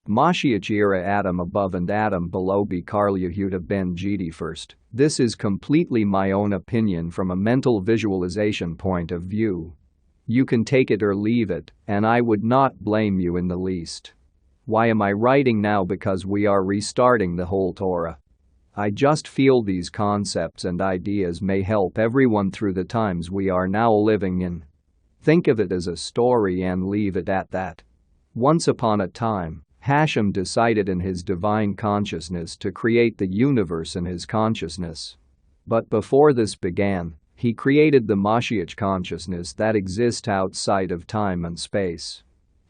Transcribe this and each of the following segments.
MoShiach era Adam above and Adam below Bikar Yehuda Ben-Yedda first. This is completely my own opinion from a mental visualization point of view. You can take it or leave it, and I would not blame you in the least. Why am I writing now? Because we are restarting the whole Torah. I just feel these concepts and ideas may help everyone through the times we are now living in. Think of it as a story and leave it at that. Once upon a time, Hashem decided in his divine consciousness to create the universe in his consciousness. But before this began, he created the MoShiach consciousness that exists outside of time and space.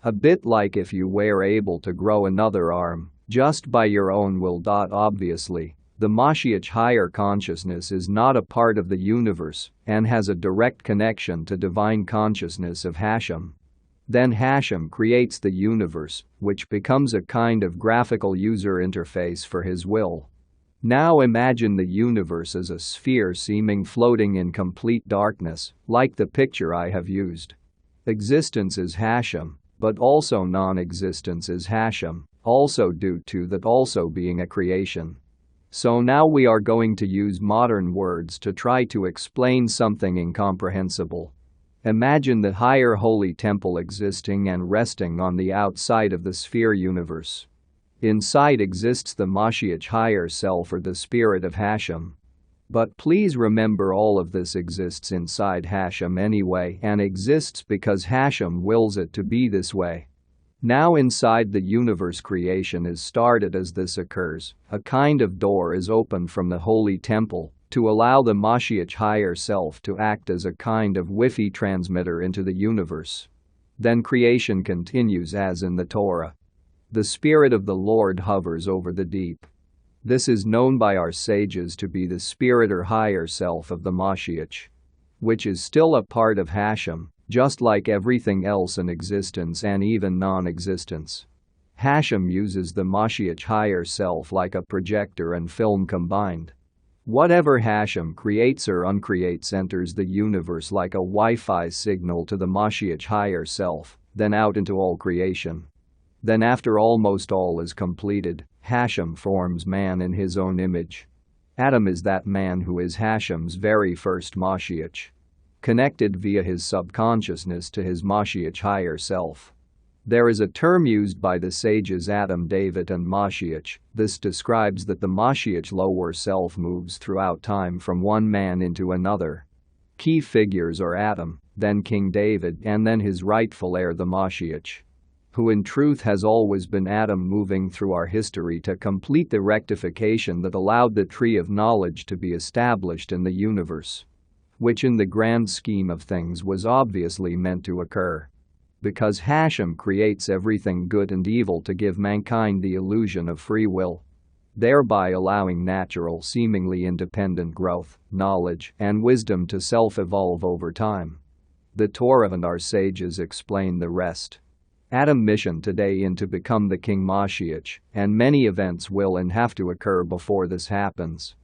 A bit like if you were able to grow another arm, just by your own will. Obviously, the MoShiach higher consciousness is not a part of the universe and has a direct connection to divine consciousness of Hashem. Then Hashem creates the universe, which becomes a kind of graphical user interface for his will. Now imagine the universe as a sphere seeming floating in complete darkness, like the picture I have used. Existence is Hashem, but also non-existence is Hashem, also due to that also being a creation. So now we are going to use modern words to try to explain something incomprehensible. Imagine the higher holy temple existing and resting on the outside of the sphere universe. Inside exists the MoShiach higher self or the spirit of Hashem. But please remember, all of this exists inside Hashem anyway and exists because Hashem wills it to be this way. Now inside the universe creation is started as this occurs. A kind of door is opened from the holy temple to allow the MoShiach higher self to act as a kind of Wi-Fi transmitter into the universe. Then creation continues as in the Torah. The Spirit of the Lord hovers over the deep. This is known by our sages to be the spirit or higher self of the MoShiach, which is still a part of Hashem, just like everything else in existence and even non-existence. Hashem uses the MoShiach higher self like a projector and film combined. Whatever Hashem creates or uncreates enters the universe like a Wi-Fi signal to the MoShiach higher self, then out into all creation. Then after almost all is completed, Hashem forms man in his own image. Adam is that man who is Hashem's very first MoShiach, connected via his subconsciousness to his MoShiach higher self. There is a term used by the sages Adam, David and MoShiach. This describes that the MoShiach lower self moves throughout time from one man into another. Key figures are Adam, then King David and then his rightful heir the MoShiach, who in truth has always been Adam moving through our history to complete the rectification that allowed the tree of knowledge to be established in the universe, which in the grand scheme of things was obviously meant to occur. Because Hashem creates everything good and evil to give mankind the illusion of free will, thereby allowing natural, seemingly independent growth, knowledge, and wisdom to self-evolve over time. The Torah and our sages explain the rest. Adam's mission today is to become the King MoShiach, and many events will and have to occur before this happens.